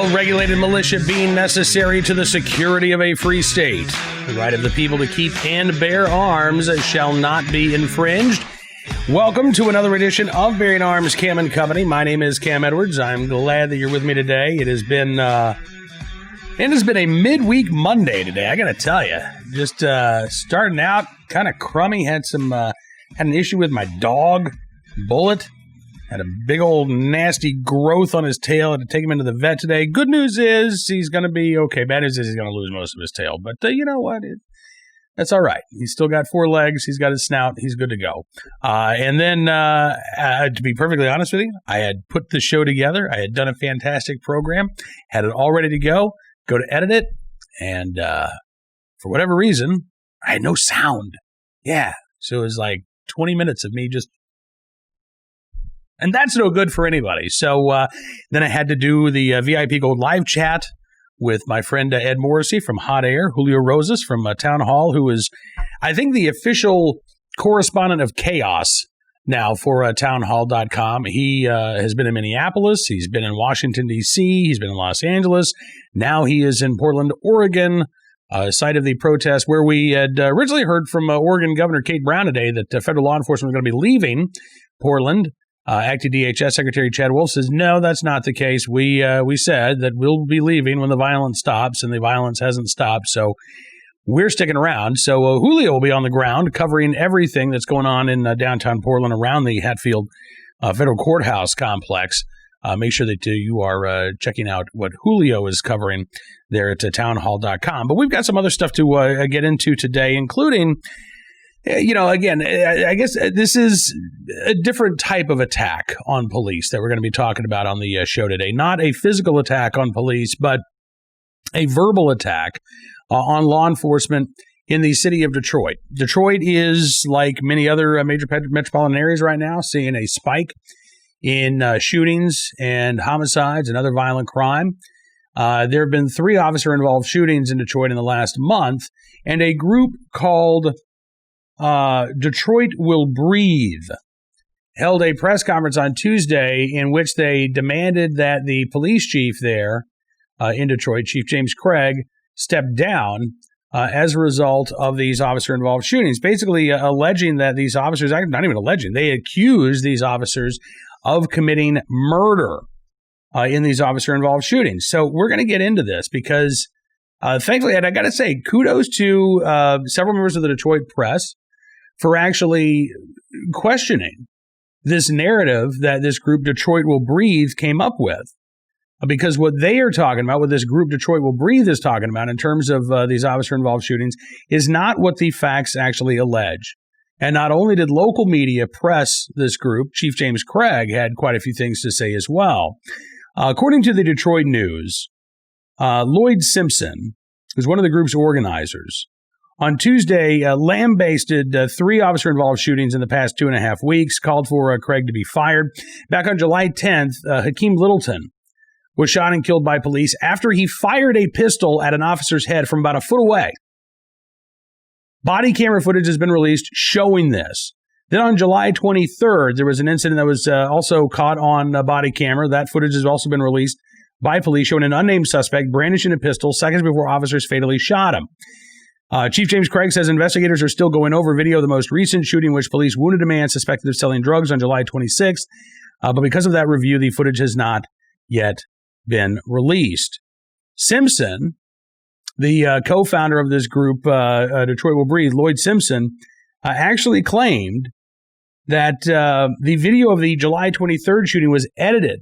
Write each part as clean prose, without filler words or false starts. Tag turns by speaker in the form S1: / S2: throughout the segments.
S1: well-regulated militia being necessary to the security of a free state. The right of the people to keep and bear arms shall not be infringed. Welcome to another edition of Bearing Arms Cam and Company. My name is Cam Edwards. I'm glad that you're with me today. It has been a midweek Monday today. I got to tell you, just starting out kind of crummy. Had an issue with my dog, Bullet. Had a big old nasty growth on his tail. Had to take him into the vet today. Good news is he's going to be okay. Bad news is he's going to lose most of his tail. But you know what? That's all right. He's still got 4 legs. He's got his snout. He's good to go. And then, to be perfectly honest with you, I had put the show together. I had done a fantastic program. Had it all ready to go. Go to edit it. And for whatever reason, I had no sound. Yeah. So it was like 20 minutes of me just... And that's no good for anybody. So then I had to do the VIP Gold live chat with my friend Ed Morrissey from Hot Air, Julio Rosas from Town Hall, who is, I think, the official correspondent of chaos now for townhall.com. He has been in Minneapolis. He's been in Washington, D.C. He's been in Los Angeles. Now he is in Portland, Oregon, site of the protest, where we had originally heard from Oregon Governor Kate Brown today that federal law enforcement was going to be leaving Portland. Acting DHS Secretary Chad Wolf says, no, that's not the case. We said that we'll be leaving when the violence stops, and the violence hasn't stopped. So we're sticking around. So Julio will be on the ground covering everything that's going on in downtown Portland around the Hatfield Federal Courthouse complex. Make sure that you are checking out what Julio is covering there at townhall.com. But we've got some other stuff to get into today, including... again, I guess this is a different type of attack on police that we're going to be talking about on the show today. Not a physical attack on police, but a verbal attack on law enforcement in the city of Detroit. Detroit is, like many other major metropolitan areas right now, seeing a spike in shootings and homicides and other violent crime. There have been 3 officer-involved shootings in Detroit in the last month, and a group called... Detroit Will Breathe held a press conference on Tuesday in which they demanded that the police chief there in Detroit, Chief James Craig, step down as a result of these officer-involved shootings, basically alleging that these officers, not even alleging, they accused these officers of committing murder in these officer-involved shootings. So we're going to get into this because, thankfully, and I got to say, kudos to several members of the Detroit press for actually questioning this narrative that this group Detroit Will Breathe came up with. Because what they are talking about, what this group Detroit Will Breathe is talking about in terms of these officer-involved shootings, is not what the facts actually allege. And not only did local media press this group, Chief James Craig had quite a few things to say as well. According to the Detroit News, Lloyd Simpson, who's one of the group's organizers, on Tuesday, lambasted 3 officer-involved shootings in the past 2.5 weeks, called for Craig to be fired. Back on July 10th, Hakeem Littleton was shot and killed by police after he fired a pistol at an officer's head from about a foot away. Body camera footage has been released showing this. Then on July 23rd, there was an incident that was also caught on body camera. That footage has also been released by police, showing an unnamed suspect brandishing a pistol seconds before officers fatally shot him. Chief James Craig says investigators are still going over video of the most recent shooting in which police wounded a man suspected of selling drugs on July 26th. But because of that review, the footage has not yet been released. Simpson, the co-founder of this group, Detroit Will Breathe, Lloyd Simpson, actually claimed that the video of the July 23rd shooting was edited.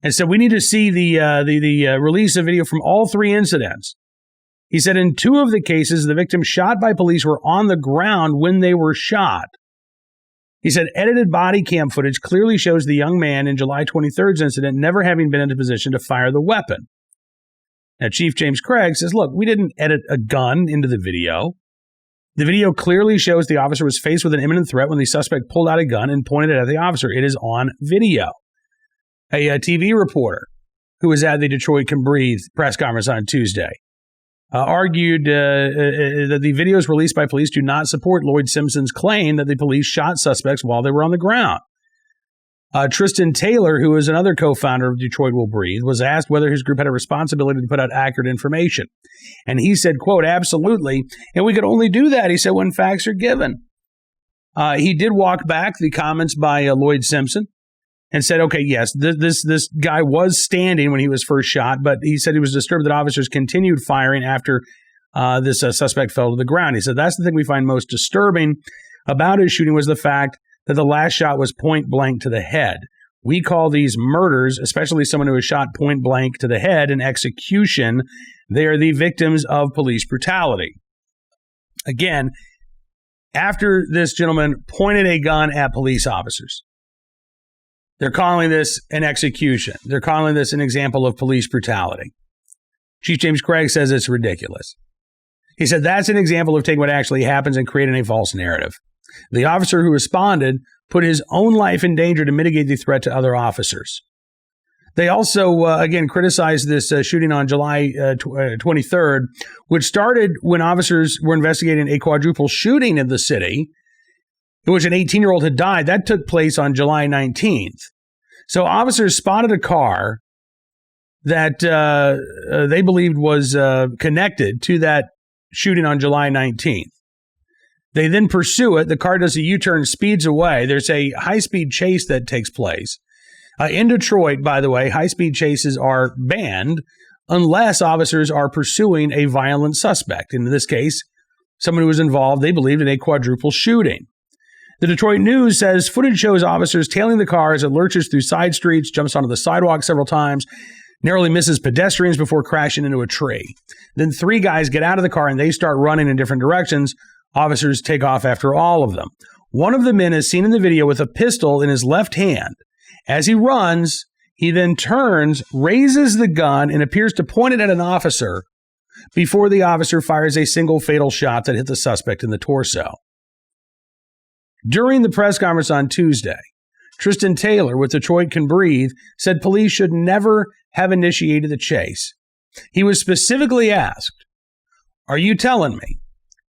S1: And said we need to see the release of video from all 3 incidents. He said in 2 of the cases, the victims shot by police were on the ground when they were shot. He said edited body cam footage clearly shows the young man in July 23rd's incident never having been in a position to fire the weapon. Now, Chief James Craig says, look, we didn't edit a gun into the video. The video clearly shows the officer was faced with an imminent threat when the suspect pulled out a gun and pointed it at the officer. It is on video. A TV reporter who was at the Detroit Can Breathe press conference on Tuesday argued that the videos released by police do not support Lloyd Simpson's claim that the police shot suspects while they were on the ground. Tristan Taylor, who is another co-founder of Detroit Will Breathe, was asked whether his group had a responsibility to put out accurate information. And he said, quote, absolutely. And we could only do that, he said, when facts are given. He did walk back the comments by Lloyd Simpson and said, okay, yes, this guy was standing when he was first shot, but he said he was disturbed that officers continued firing after this suspect fell to the ground. He said, that's the thing we find most disturbing about his shooting was the fact that the last shot was point blank to the head. We call these murders, especially someone who was shot point blank to the head, an execution. They are the victims of police brutality. Again, after this gentleman pointed a gun at police officers, they're calling this an execution. They're calling this an example of police brutality. Chief James Craig says it's ridiculous. He said that's an example of taking what actually happens and creating a false narrative. The officer who responded put his own life in danger to mitigate the threat to other officers. They also, again, criticized this shooting on July 23rd, which started when officers were investigating a quadruple shooting in the city, in which an 18-year-old had died. That took place on July 19th. So officers spotted a car that they believed was connected to that shooting on July 19th. They then pursue it. The car does a U-turn, speeds away. There's a high-speed chase that takes place. In Detroit, by the way, high-speed chases are banned unless officers are pursuing a violent suspect. In this case, someone who was involved, they believed, in a quadruple shooting. The Detroit News says footage shows officers tailing the car as it lurches through side streets, jumps onto the sidewalk several times, narrowly misses pedestrians before crashing into a tree. Then 3 guys get out of the car and they start running in different directions. Officers take off after all of them. One of the men is seen in the video with a pistol in his left hand. As he runs, he then turns, raises the gun, and appears to point it at an officer before the officer fires a single fatal shot that hit the suspect in the torso. During the press conference on Tuesday, Tristan Taylor with Detroit Can Breathe said police should never have initiated the chase. He was specifically asked, are you telling me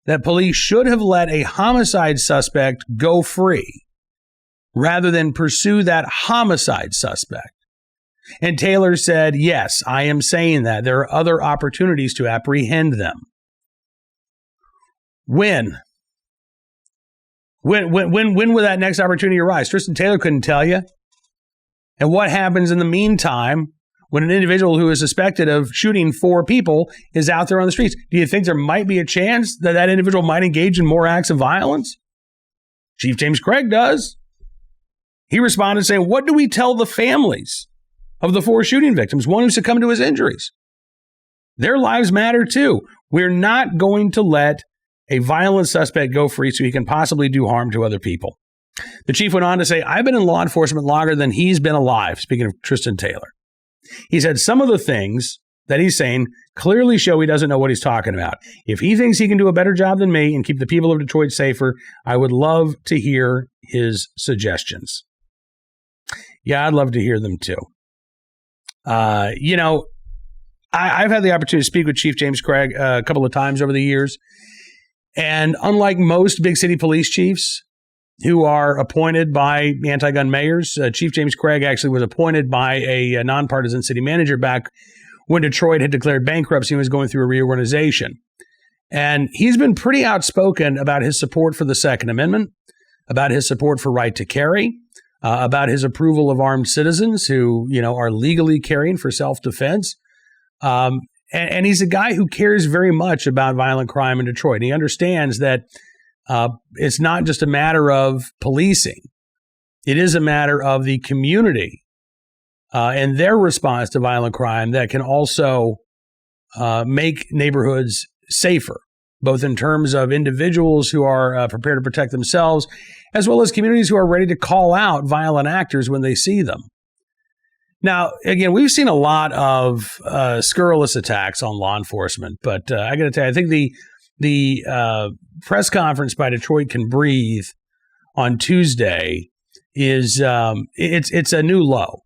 S1: that police should have let a homicide suspect go free rather than pursue that homicide suspect? And Taylor said, yes, I am saying that. There are other opportunities to apprehend them. When will that next opportunity arise? Tristan Taylor couldn't tell you. And what happens in the meantime when an individual who is suspected of shooting 4 people is out there on the streets? Do you think there might be a chance that that individual might engage in more acts of violence? Chief James Craig does. He responded saying, what do we tell the families of the 4 shooting victims, one who succumbed to his injuries? Their lives matter too. We're not going to let a violent suspect go free so he can possibly do harm to other people. The chief went on to say, I've been in law enforcement longer than he's been alive, speaking of Tristan Taylor. He said some of the things that he's saying clearly show he doesn't know what he's talking about. If he thinks he can do a better job than me and keep the people of Detroit safer, I would love to hear his suggestions. Yeah, I'd love to hear them too. I've had the opportunity to speak with Chief James Craig a couple of times over the years. And unlike most big city police chiefs who are appointed by anti-gun mayors, Chief James Craig actually was appointed by a nonpartisan city manager back when Detroit had declared bankruptcy and was going through a reorganization. And he's been pretty outspoken about his support for the Second Amendment, about his support for right to carry, about his approval of armed citizens who, are legally carrying for self-defense. And he's a guy who cares very much about violent crime in Detroit. And he understands that it's not just a matter of policing. It is a matter of the community and their response to violent crime that can also make neighborhoods safer, both in terms of individuals who are prepared to protect themselves, as well as communities who are ready to call out violent actors when they see them. Now, again, we've seen a lot of scurrilous attacks on law enforcement, but I got to tell you, I think the press conference by Detroit Can Breathe on Tuesday is it's a new low,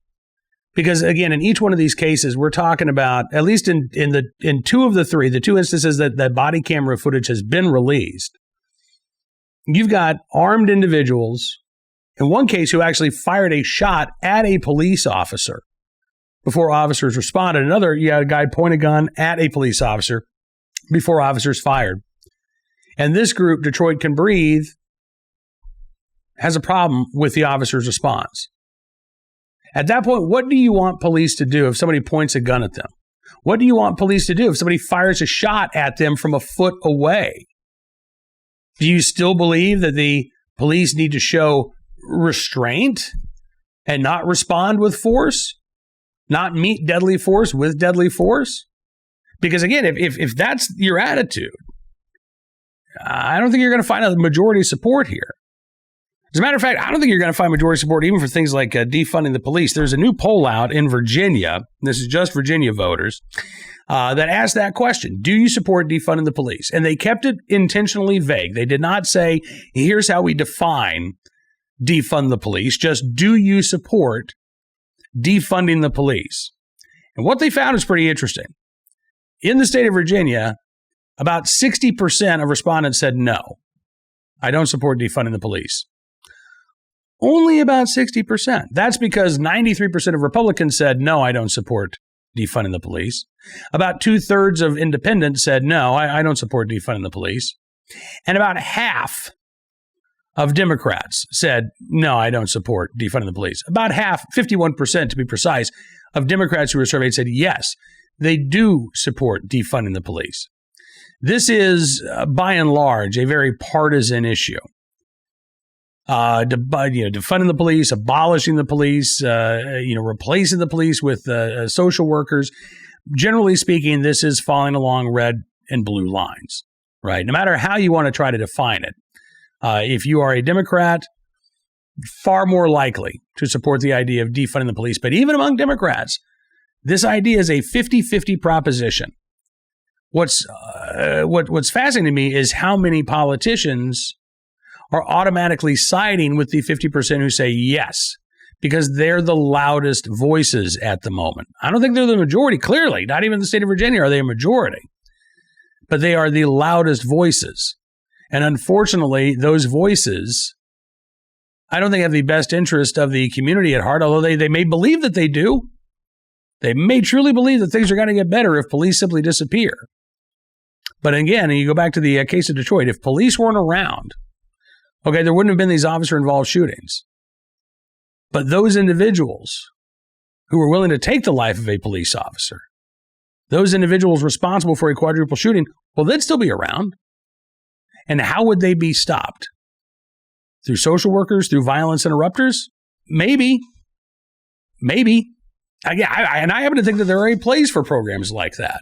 S1: because again, in each one of these cases, we're talking about, at least in 2 of the 3, the 2 instances that body camera footage has been released, you've got armed individuals In one case, who actually fired a shot at a police officer before officers responded. Another, you had a guy point a gun at a police officer before officers fired. And this group, Detroit Can Breathe, has a problem with the officer's response. At that point, what do you want police to do if somebody points a gun at them? What do you want police to do if somebody fires a shot at them from a foot away? Do you still believe that the police need to show restraint and not respond with force? Not meet deadly force with deadly force? Because again, if that's your attitude, I don't think you're going to find a majority support here. As a matter of fact, I don't think you're going to find majority support even for things like defunding the police. There's a new poll out in Virginia. This is just Virginia voters that asked that question. Do you support defunding the police? And they kept it intentionally vague. They did not say, here's how we define defund the police. Just, do you support defunding the police? And what they found is pretty interesting. In the state of Virginia, about 60% of respondents said no, I don't support defunding the police. Only about 60%. That's because 93% of Republicans said, no, I don't support defunding the police. About 2/3 of independents said, no, I don't support defunding the police. And about half of Democrats said, no, I don't support defunding the police. About half, 51% to be precise, of Democrats who were surveyed said, yes, they do support defunding the police. This is, by and large, a very partisan issue. Defunding the police, abolishing the police, replacing the police with social workers. Generally speaking, this is falling along red and blue lines, right? No matter how you want to try to define it. If you are a Democrat, far more likely to support the idea of defunding the police. But even among Democrats, this idea is a 50-50 proposition. What's fascinating to me is how many politicians are automatically siding with the 50% who say yes, because they're the loudest voices at the moment. I don't think they're the majority, clearly. Not even in the state of Virginia are they a majority. But they are the loudest voices. And unfortunately, those voices, I don't think have the best interest of the community at heart, although they may believe that they do. They may truly believe that things are going to get better if police simply disappear. But again, you go back to the case of Detroit, if police weren't around, okay, there wouldn't have been these officer-involved shootings. But those individuals who were willing to take the life of a police officer, those individuals responsible for a quadruple shooting, well, they'd still be around. And how would they be stopped? Through social workers, through violence interrupters? Maybe. I happen to think that there are a place for programs like that.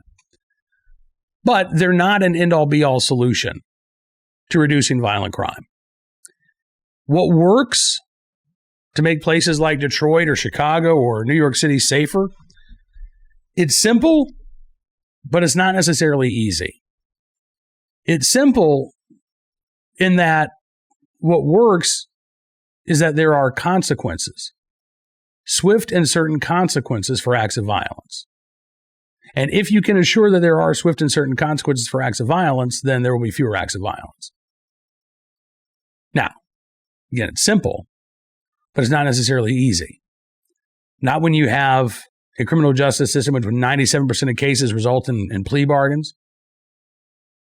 S1: But they're not an end-all, be-all solution to reducing violent crime. What works to make places like Detroit or Chicago or New York City safer? It's simple, but it's not necessarily easy. It's simple in that what works is that there are consequences, swift and certain consequences for acts of violence. And if you can ensure that there are swift and certain consequences for acts of violence, then there will be fewer acts of violence. Now, again, it's simple, but it's not necessarily easy. Not when you have a criminal justice system with 97% of cases result in plea bargains.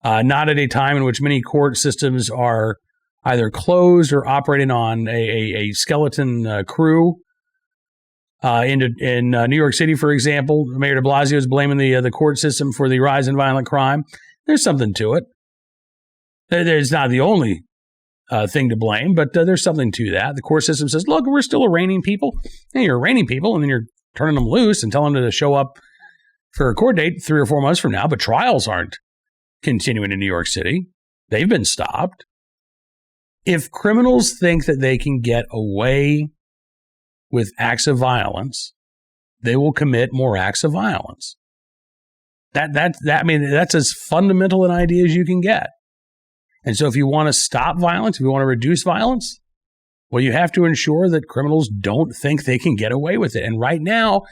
S1: Not at a time in which many court systems are either closed or operating on a skeleton crew. In New York City, for example, Mayor de Blasio is blaming the court system for the rise in violent crime. There's something to it. There's not the only thing to blame, but there's something to that. The court system says, look, we're still arraigning people. And you're arraigning people, and then you're turning them loose and telling them to show up for a court date 3 or 4 months from now. But trials aren't continuing in New York City. They've been stopped. If criminals think that they can get away with acts of violence, they will commit more acts of violence. That's as fundamental an idea as you can get. And so if you want to stop violence, if you want to reduce violence, well, you have to ensure that criminals don't think they can get away with it. And right now,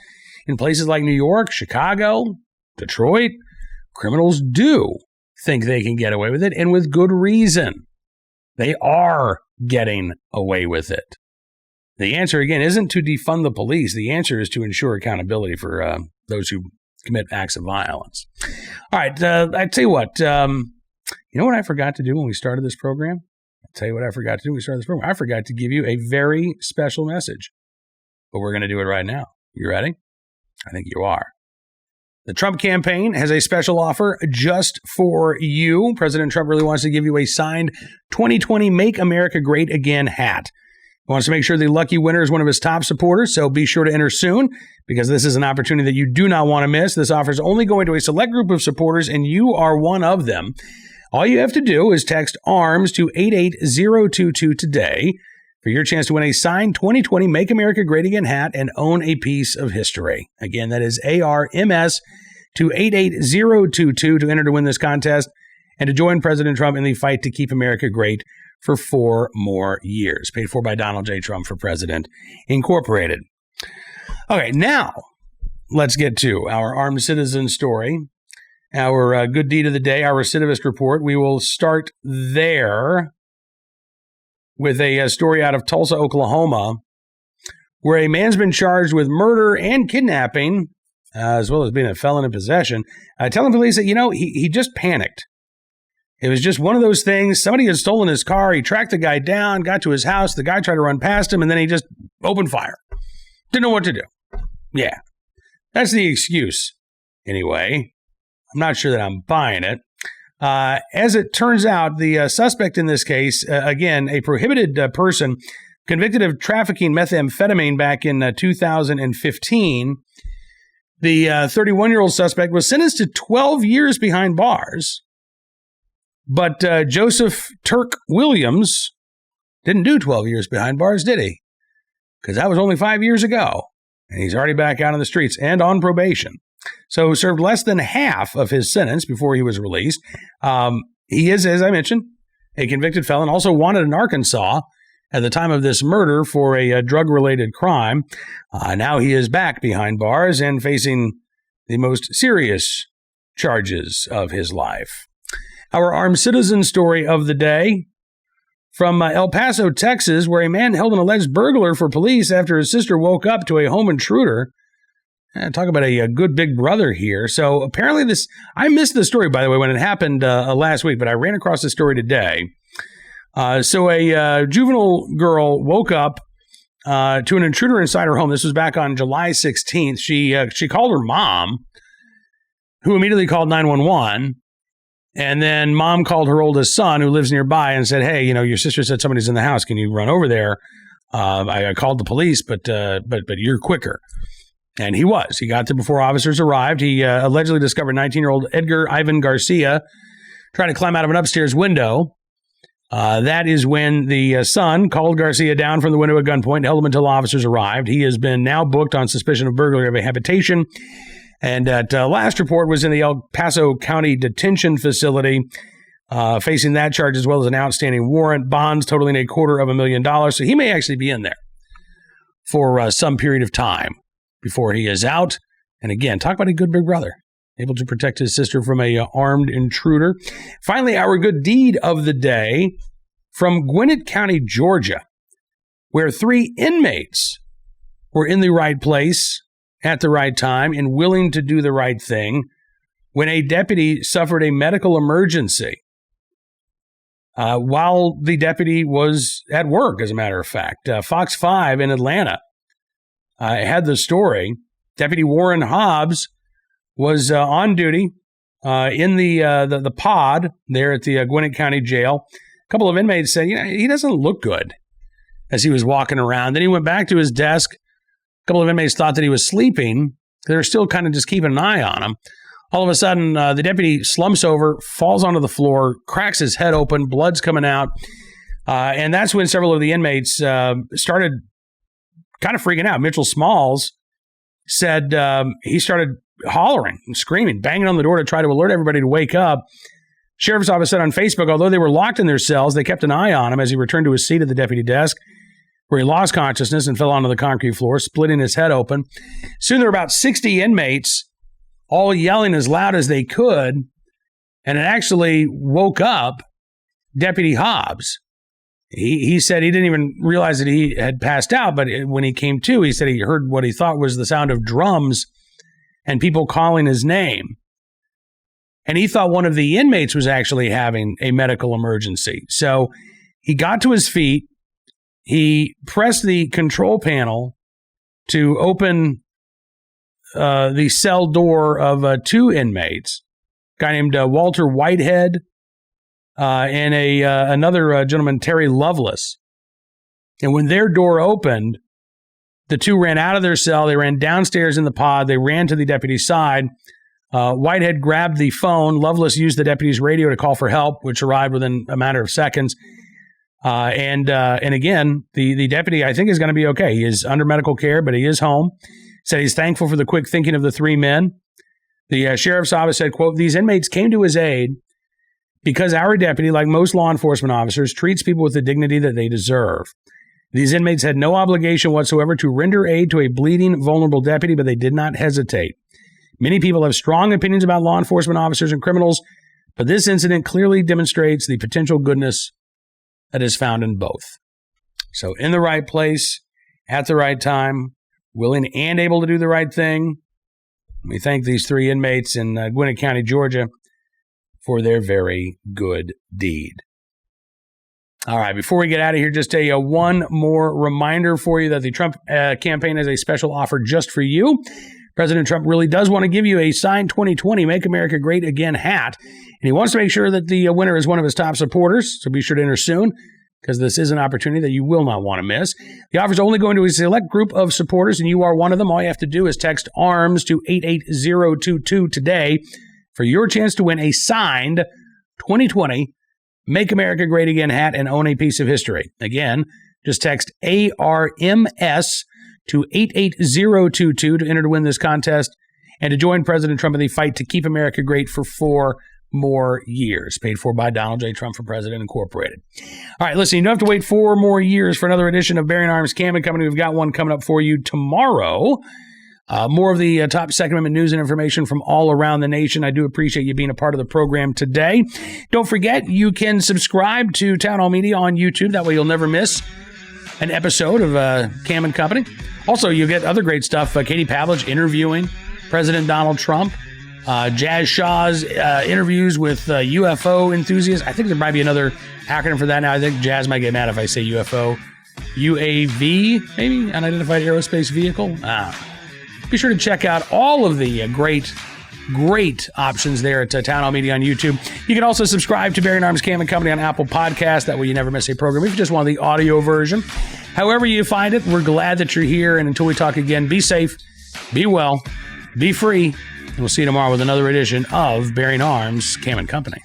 S1: in places like New York, Chicago, Detroit, criminals do think they can get away with it, and with good reason. They are getting away with it. The answer, again, isn't to defund the police. The answer is to ensure accountability for those who commit acts of violence. All right, I tell you what, you know what I forgot to do when we started this program? I'll tell you what I forgot to do when we started this program. I forgot to give you a very special message, but we're going to do it right now. You ready? I think you are. The Trump campaign has a special offer just for you. President Trump really wants to give you a signed 2020 Make America Great Again hat. He wants to make sure the lucky winner is one of his top supporters, so be sure to enter soon because this is an opportunity that you do not want to miss. This offer is only going to a select group of supporters, and you are one of them. All you have to do is text ARMS to 88022 today for your chance to win a signed 2020 Make America Great Again hat and own a piece of history. Again, that is ARMS to 88022 to enter to win this contest and to join President Trump in the fight to keep America great for 4 more years. Paid for by Donald J. Trump for President, Incorporated. Okay, now let's get to our armed citizen story, our good deed of the day, our recidivist report. We will start there with a story out of Tulsa, Oklahoma, where a man's been charged with murder and kidnapping, as well as being a felon in possession, telling police that, he just panicked. It was just one of those things. Somebody had stolen his car. He tracked the guy down, got to his house. The guy tried to run past him, and then he just opened fire. Didn't know what to do. Yeah, that's the excuse. Anyway, I'm not sure that I'm buying it. As it turns out, the suspect in this case, again, a prohibited person convicted of trafficking methamphetamine back in 2015. The 31-year-old suspect was sentenced to 12 years behind bars. But Joseph Turk Williams didn't do 12 years behind bars, did he? Because that was only 5 years ago. And he's already back out on the streets and on probation. So served less than half of his sentence before he was released. He is, as I mentioned, a convicted felon, also wanted in Arkansas at the time of this murder for a drug-related crime. Now he is back behind bars and facing the most serious charges of his life. Our armed citizen story of the day from El Paso, Texas, where a man held an alleged burglar for police after his sister woke up to a home intruder. Talk about a good big brother here. So apparently I missed the story, by the way, when it happened last week, but I ran across the story today. So a juvenile girl woke up to an intruder inside her home. This was back on July 16th. She called her mom, who immediately called 911. And then mom called her oldest son, who lives nearby, and said, "Hey, your sister said somebody's in the house. Can you run over there? I called the police, but you're quicker." And he was. He got there before officers arrived. He allegedly discovered 19-year-old Edgar Ivan Garcia trying to climb out of an upstairs window. That is when the son called Garcia down from the window at gunpoint and held him until officers arrived. He has been now booked on suspicion of burglary of a habitation. And at last report was in the El Paso County Detention Facility, facing that charge as well as an outstanding warrant, bonds totaling $250,000. So he may actually be in there for some period of time before he is out. And again, talk about a good big brother, able to protect his sister from a armed intruder. Finally, our good deed of the day from Gwinnett County, Georgia, where 3 inmates were in the right place at the right time and willing to do the right thing when a deputy suffered a medical emergency while the deputy was at work, as a matter of fact. Fox 5 in Atlanta had the story. Deputy Warren Hobbs was on duty in the pod there at the Gwinnett County Jail. A couple of inmates said, he doesn't look good as he was walking around. Then he went back to his desk. A couple of inmates thought that he was sleeping. They're still kind of just keeping an eye on him. All of a sudden, the deputy slumps over, falls onto the floor, cracks his head open, blood's coming out. And that's when several of the inmates started kind of freaking out. Mitchell Smalls said he started hollering and screaming, banging on the door to try to alert everybody to wake up. Sheriff's office said on Facebook, although they were locked in their cells, they kept an eye on him as he returned to his seat at the deputy desk, where he lost consciousness and fell onto the concrete floor, splitting his head open. Soon there were about 60 inmates, all yelling as loud as they could, and it actually woke up Deputy Hobbs. He said he didn't even realize that he had passed out, but when he came to, he said he heard what he thought was the sound of drums and people calling his name. And he thought one of the inmates was actually having a medical emergency. So he got to his feet. He pressed the control panel to open the cell door of two inmates, a guy named Walter Whitehead and another gentleman, Terry Lovelace. And when their door opened, the two ran out of their cell. They ran downstairs in the pod. They ran to the deputy's side. Whitehead grabbed the phone. Lovelace used the deputy's radio to call for help, which arrived within a matter of seconds. And again, the deputy, I think, is going to be okay. He is under medical care, but he is home. Said he's thankful for the quick thinking of the three men. The sheriff's office said, quote, "These inmates came to his aid because our deputy, like most law enforcement officers, treats people with the dignity that they deserve. These inmates had no obligation whatsoever to render aid to a bleeding, vulnerable deputy, but they did not hesitate. Many people have strong opinions about law enforcement officers and criminals, but this incident clearly demonstrates the potential goodness that is found in both." So in the right place, at the right time, willing and able to do the right thing. We thank these three inmates in Gwinnett County, Georgia, for their very good deed. All right, before we get out of here, just one more reminder for you that the Trump campaign has a special offer just for you. President Trump really does want to give you a signed 2020 Make America Great Again hat, and he wants to make sure that the winner is one of his top supporters, so be sure to enter soon, because this is an opportunity that you will not want to miss. The offer is only going to a select group of supporters, and you are one of them. All you have to do is text ARMS to 88022 today for your chance to win a signed 2020 Make America Great Again hat and own a piece of history. Again, just text ARMS to 88022 to enter to win this contest and to join President Trump in the fight to keep America great for 4 more years. Paid for by Donald J. Trump for President Incorporated. All right, listen, you don't have to wait 4 more years for another edition of Bearing Arms Cam and Company. We've got one coming up for you tomorrow. More of the top Second Amendment news and information from all around the nation. I do appreciate you being a part of the program today. Don't forget, you can subscribe to Town Hall Media on YouTube. That way you'll never miss an episode of Cam and Company. Also, you get other great stuff. Katie Pavlich interviewing President Donald Trump. Jazz Shaw's interviews with UFO enthusiasts. I think there might be another acronym for that now. I think Jazz might get mad if I say UFO. UAV, maybe? Unidentified Aerospace Vehicle? Be sure to check out all of the great options there at Town Hall Media on YouTube. You can also subscribe to Bearing Arms Cam and Company on Apple Podcasts. That way you never miss a program if you just want the audio version. However you find it, we're glad that you're here. And until we talk again, be safe, be well, be free. And we'll see you tomorrow with another edition of Bearing Arms Cam and Company.